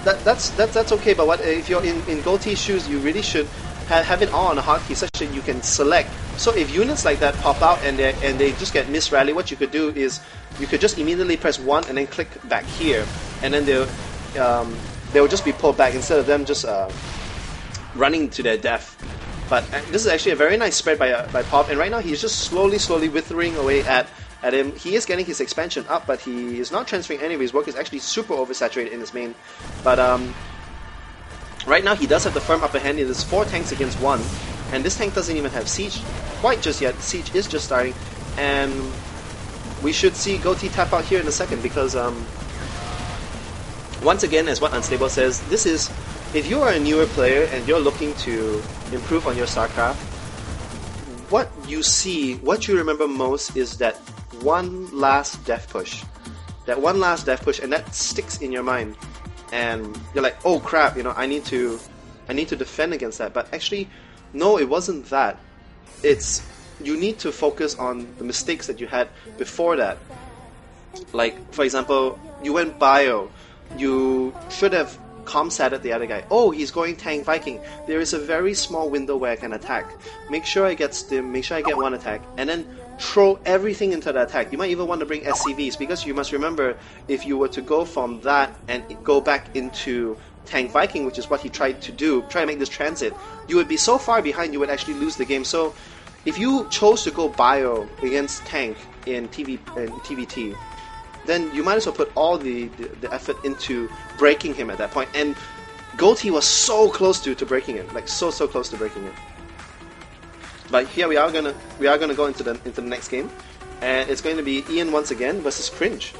that's okay. But what if you're in Goatee's shoes? You really should have it on a hotkey such that you can select. So if units like that pop out and they just get misrally, what you could do is you could just immediately press 1 and then click back here, and then they'll just be pulled back instead of them just running to their death. But this is actually a very nice spread by Pop, and right now he's just slowly withering away at him. He is getting his expansion up, but he is not transferring any of his work. Is actually super oversaturated in his main. But right now he does have the firm upper hand. It is 4 tanks against 1, and this tank doesn't even have siege quite just yet. Siege is just starting, and we should see Goatee tap out here in a second because once again, as what Unstable says, this is, if you are a newer player and you're looking to improve on your StarCraft, what you remember most is that one last death push. That one last death push, and that sticks in your mind. And you're like, oh crap, I need to defend against that. But actually, no, it wasn't that. You need to focus on the mistakes that you had before that. Like, for example, you went bio. You should have comsatted the other guy. Oh, he's going tank Viking. There is a very small window where I can attack. Make sure I get stim, make sure I get one attack, and then throw everything into the attack. You might even want to bring SCVs, because you must remember, if you were to go from that and go back into tank Viking, which is what he tried to do, try to make this transit, you would be so far behind you would actually lose the game. So if you chose to go bio against tank in TVT, then you might as well put all the effort into breaking him at that point. And Goatee was so close to breaking it, like so close to breaking it. But here we are gonna go into the next game, and it's going to be Ian once again versus Cringe.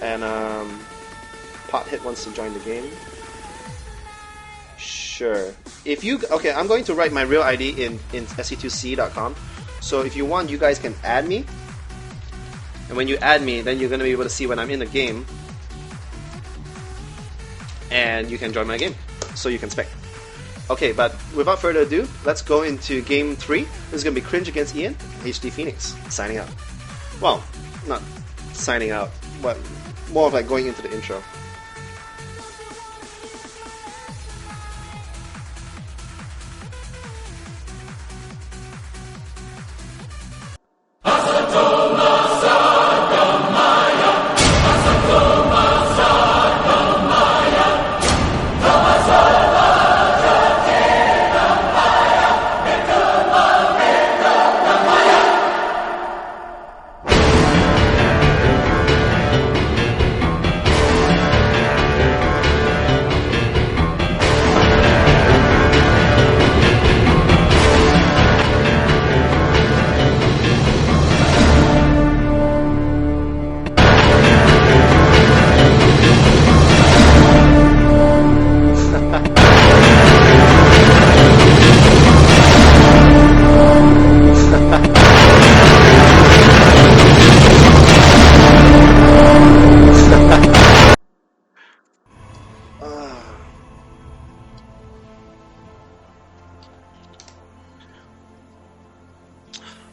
And Pothead wants to join the game. Sure. Okay, I'm going to write my real ID in se2c.com. So if you want, you guys can add me. And when you add me, then you're going to be able to see when I'm in the game. And you can join my game, so you can spec. Okay, but without further ado, let's go into game 3. This is going to be Cringe against Ian, HDPhoenix, signing out. Well, not signing out, but more of like going into the intro.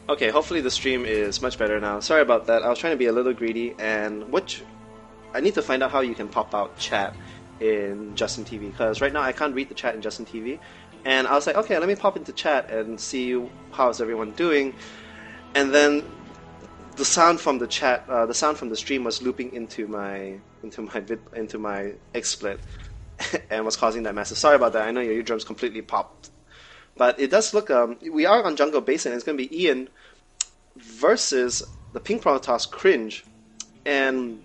Okay, hopefully the stream is much better now. Sorry about that. I was trying to be a little greedy, and I need to find out how you can pop out chat in Justin TV, because right now I can't read the chat in Justin TV. And I was like, okay, let me pop into chat and see how's everyone doing. And then the sound from the chat, the sound from the stream was looping into my XSplit, and was causing that massive. Sorry about that. I know your eardrums completely popped. But it does look, we are on Jungle Basin, and it's going to be Ian versus the Pink Protoss Cringe. And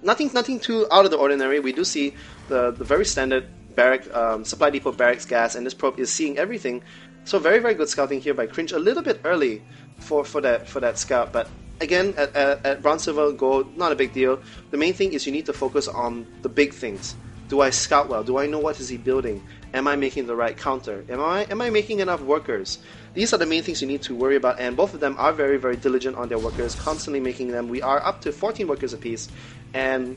nothing too out of the ordinary. We do see the very standard barrack, supply depot barracks gas, and this probe is seeing everything. So very, very good scouting here by Cringe. A little bit early for that scout, but again, at Bronze, Silver, Gold, not a big deal. The main thing is you need to focus on the big things. Do I scout well? Do I know what is he building? Am I making the right counter? Am I making enough workers? These are the main things you need to worry about, and both of them are very, very diligent on their workers, constantly making them. We are up to 14 workers apiece, and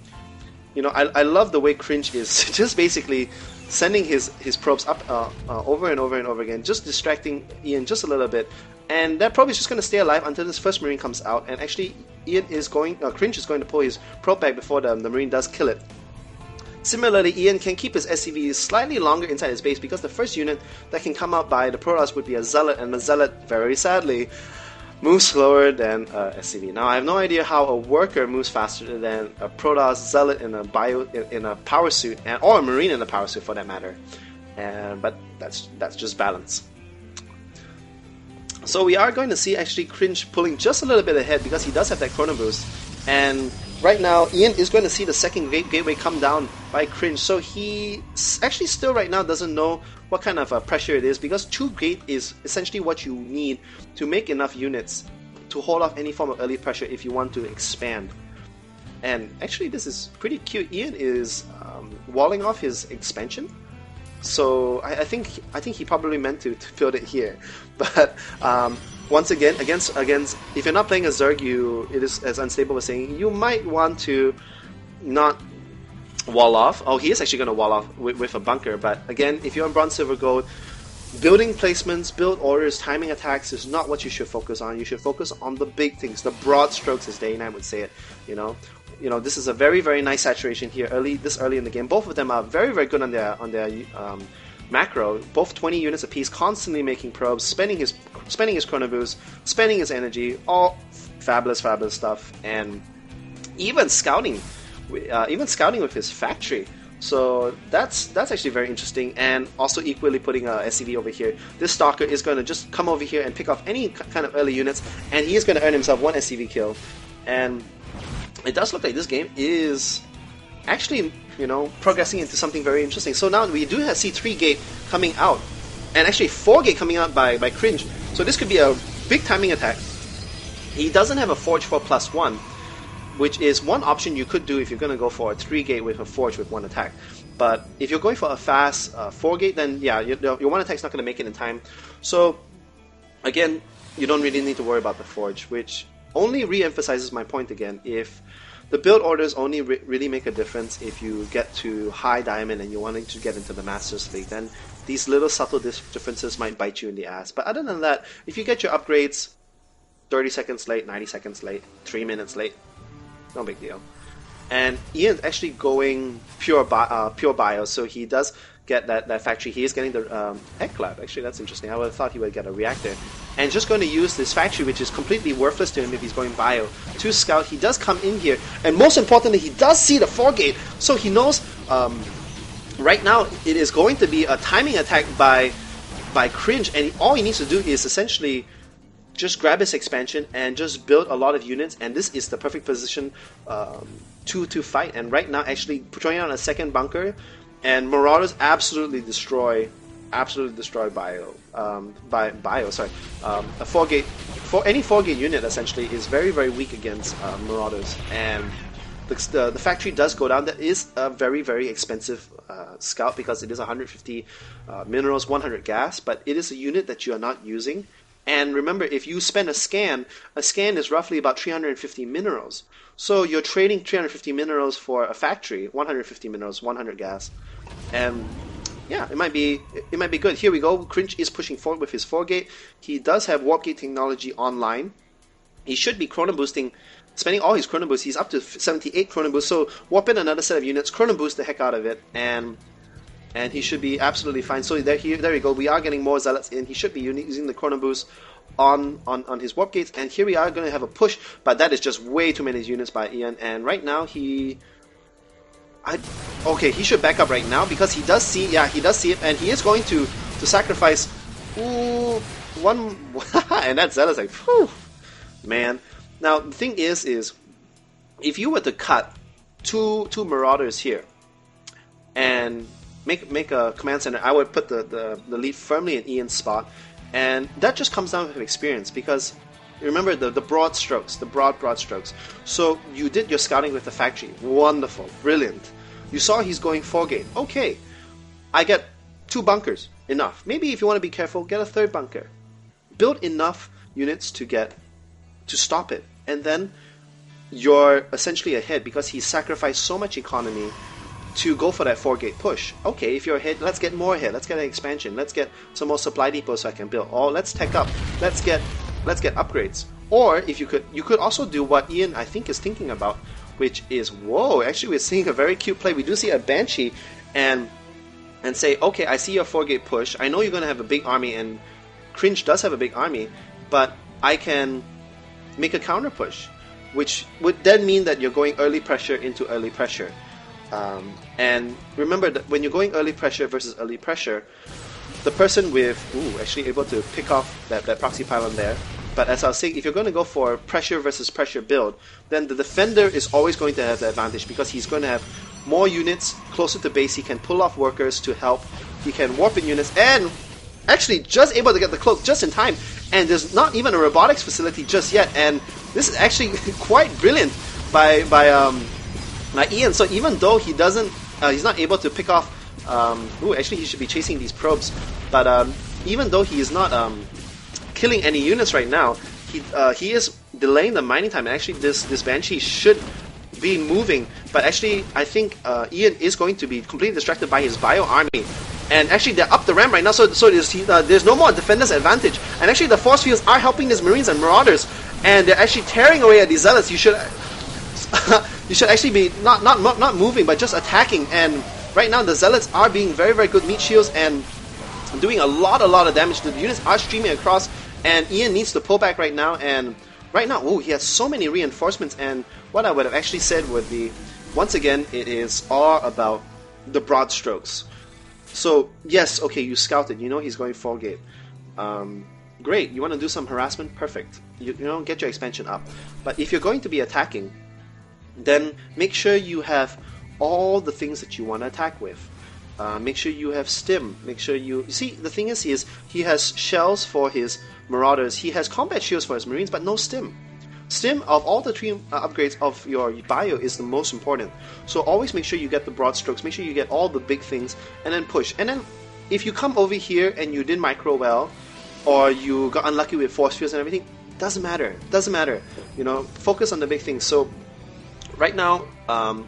I love the way Cringe is just basically sending his probes up over and over and over again, just distracting Ian just a little bit, and that probe is just going to stay alive until this first Marine comes out, and actually Cringe is going to pull his probe back before the Marine does kill it. Similarly, Ian can keep his SCV slightly longer inside his base because the first unit that can come out by the Protoss would be a Zealot, and the Zealot, very sadly, moves slower than SCV. Now, I have no idea how a worker moves faster than a Protoss Zealot in a power suit, or a Marine in a power suit for that matter. But that's just balance. So we are going to see actually Cringe pulling just a little bit ahead because he does have that Chrono Boost. And right now, Ian is going to see the second gateway come down by Cringe. So he actually still right now doesn't know what kind of pressure it is, because 2 gate is essentially what you need to make enough units to hold off any form of early pressure if you want to expand. And actually this is pretty cute. Ian is walling off his expansion. So I think he probably meant to field it here. But once again, against if you're not playing a Zerg, it is, as Unstable was saying, you might want to not wall off. Oh, he is actually going to wall off with a bunker. But again, if you're on Bronze, Silver, Gold, building placements, build orders, timing attacks is not what you should focus on. You should focus on the big things, the broad strokes, as Day9 would say it. You know, this is a very, very nice saturation here this early in the game. Both of them are very, very good on their macro. Both 20 units apiece, constantly making probes, spending his Chrono Boost, spending his energy, all fabulous stuff, and even scouting with his factory. So that's actually very interesting, and also equally putting a SCV over here. This Stalker is going to just come over here and pick off any kind of early units, and he is going to earn himself 1 SCV kill. And it does look like this game is actually, progressing into something very interesting. So now we do see 3 gate coming out, and actually 4 gate coming out by Cringe. So this could be a big timing attack. He doesn't have a Forge for +1, which is one option you could do if you're going to go for a 3 gate with a Forge with 1 attack. But if you're going for a fast 4 gate, then yeah, your 1 attack's not going to make it in time. So again, you don't really need to worry about the Forge, which only re-emphasizes my point again. If the build orders only really make a difference if you get to high diamond and you're wanting to get into the Masters League, then these little subtle differences might bite you in the ass. But other than that, if you get your upgrades 30 seconds late, 90 seconds late, 3 minutes late, no big deal. And Ian's actually going pure bio, so he does get that factory. He is getting the Heck Lab. Actually, that's interesting. I would have thought he would get a reactor. And just going to use this factory, which is completely worthless to him if he's going bio, to scout. He does come in here, and most importantly, he does see the 4 gate, so he knows right now it is going to be a timing attack by Cringe, and all he needs to do is essentially just grab his expansion and just build a lot of units, and this is the perfect position to fight. And right now, actually throwing out a second bunker, and Marauders absolutely destroy bio. A 4 gate, any 4 gate unit essentially is very, very weak against Marauders, and the factory does go down. That is a very, very expensive scout because it is 150 minerals, 100 gas, but it is a unit that you are not using. And remember, if you spend a scan is roughly about 350 minerals. So you're trading 350 minerals for a factory, 150 minerals, 100 gas. And yeah, it might be good. Here we go. Cringe is pushing forward with his 4 gate. He does have warp gate technology online. He should be chrono boosting, spending all his chrono boost. He's up to 78 chrono boost. So warp in another set of units, chrono boost the heck out of it, and he should be absolutely fine. So there we go. We are getting more zealots in. He should be using the chrono boost on his warp gates, and here we are going to have a push, but that is just way too many units by Ian. And right now he should back up right now because he does see it, and he is going to sacrifice one and that zealot's like, whew, man. Now the thing is if you were to cut two Marauders here and make a command center, I would put the lead firmly in Ian's spot, and that just comes down to experience, because remember the broad strokes, the broad strokes. So you did your scouting with the factory, wonderful, brilliant. You saw he's going 4 gate, okay, I get 2 bunkers, enough. Maybe if you want to be careful, get a 3rd bunker. Build enough units to stop it, and then you're essentially ahead because he sacrificed so much economy to go for that 4 gate push. Okay, if you're ahead, let's get more ahead. Let's get an expansion. Let's get some more supply depots so I can build. Or let's tech up. Let's get upgrades. Or if you could also do what Ian I think is thinking about, which is, whoa, actually we're seeing a very cute play. We do see a Banshee and say, okay, I see your 4-gate push. I know you're going to have a big army, and Cringe does have a big army, but I can make a counter push, which would then mean that you're going early pressure into early pressure. And remember that when you're going early pressure versus early pressure, the person with, actually able to pick off that proxy pylon there. But as I was saying, if you're going to go for pressure versus pressure build, then the defender is always going to have the advantage because he's going to have more units closer to base. He can pull off workers to help. He can warp in units and actually just able to get the cloak just in time. And there's not even a robotics facility just yet. And this is actually quite brilliant by Ian. So even though he doesn't, he's not able to pick off. Actually he should be chasing these probes. But even though he is not killing any units right now, he is delaying the mining time. And actually this Banshee should be moving, but actually I think Ian is going to be completely distracted by his bio army, and actually they're up the ramp right now, so there's no more defender's advantage, and actually the force fields are helping these Marines and Marauders, and they're actually tearing away at these Zealots. You should actually be not moving, but just attacking, and right now the Zealots are being very, very good meat shields and doing a lot of damage. The units are streaming across, and Ian needs to pull back right now, and right now, he has so many reinforcements, and what I would have actually said would be, once again, it is all about the broad strokes. So, yes, okay, you scouted, you know he's going 4-gate. Great, you want to do some harassment? Perfect. You know, get your expansion up. But if you're going to be attacking, then make sure you have all the things that you want to attack with. Make sure you have stim. Make sure you see, the thing is he has shells for his Marauders. He has combat shields for his Marines, but no stim. Stim of all the 3 upgrades of your bio is the most important. So always make sure you get the broad strokes. Make sure you get all the big things, and then push. And then if you come over here and you didn't micro well, or you got unlucky with force fields and everything, doesn't matter. Doesn't matter. You know, focus on the big things. So right now,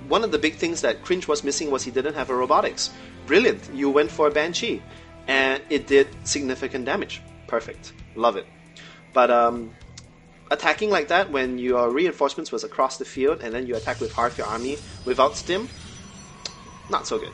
one of the big things that Cringe was missing was he didn't have a robotics. Brilliant. You went for a Banshee, and it did significant damage. Perfect. Love it. But attacking like that when your reinforcements was across the field and then you attack with half your army without stim, not so good.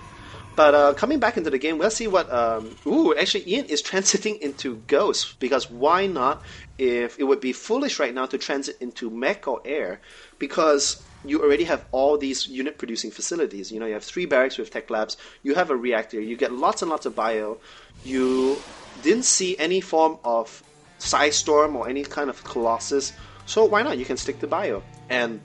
But coming back into the game, we'll see what... actually Ian is transiting into Ghost, because why not? If it would be foolish right now to transit into Mech or Air, because you already have all these unit producing facilities. You know, you have 3 barracks with tech labs, you have a reactor, you get lots and lots of bio, you didn't see any form of Storm or any kind of Colossus, so why not? You can stick to bio. And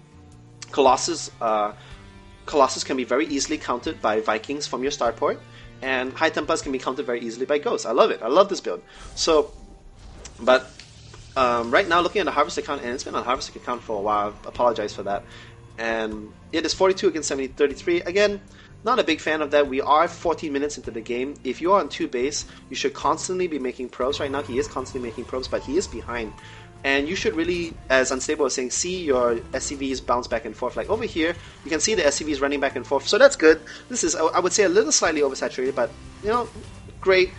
Colossus can be very easily countered by Vikings from your starport, and High Templars can be countered very easily by Ghosts. I love it. I love this build. So, but right now, looking at the Harvest account, and it's been on Harvest account for a while, I apologize for that, and it is 42 against 33. Again, not a big fan of that. We are 14 minutes into the game. If you're on 2 base, you should constantly be making probes. Right now, he is constantly making probes, but he is behind. And you should really, as Unstable was saying, see your SCVs bounce back and forth. Like over here, you can see the SCVs running back and forth. So that's good. This is, I would say, a little slightly oversaturated, but, you know, great.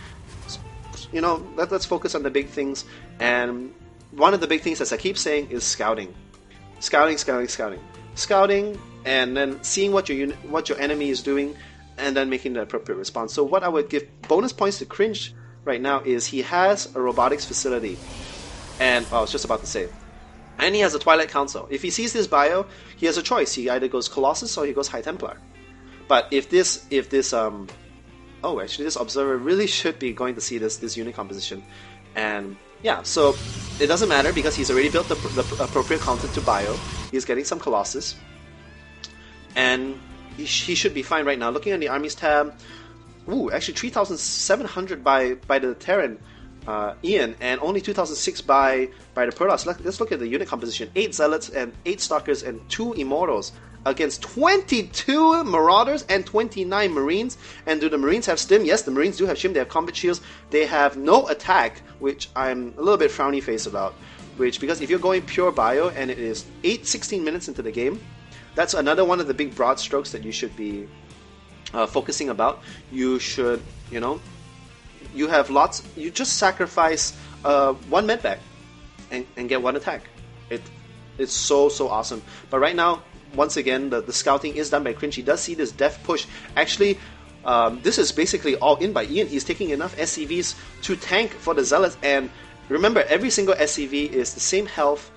You know, let's focus on the big things. And one of the big things, as I keep saying, is scouting. Scouting, and then seeing what your enemy is doing, and then making the appropriate response. So what I would give bonus points to Cringe right now is he has a robotics facility, and I was just about to say, and he has a Twilight Council. If he sees this bio, he has a choice. He either goes Colossus or he goes High Templar. But if this observer really should be going to see this unit composition, and yeah, so it doesn't matter because he's already built the appropriate content to bio. He's getting some Colossus, and he should be fine right now. Looking at the armies tab, actually 3,700 by the Terran Ian, and only 2,006 by the Protoss. Let's look at the unit composition: 8 Zealots and 8 Stalkers and 2 Immortals against 22 Marauders and 29 Marines. And do the Marines have stim? Yes, the Marines do have stim. They have combat shields. They have no attack, which I'm a little bit frowny face about. Because if you're going pure bio and it is 16 minutes into the game, that's another one of the big broad strokes that you should be focusing about. You should, you have lots. You just sacrifice 1 medvac and get 1 attack. It's so awesome. But right now, once again, the scouting is done by Cringe. He does see this death push. Actually, this is basically all in by Ian. He's taking enough SCVs to tank for the Zealots, and remember, every single SCV is the same health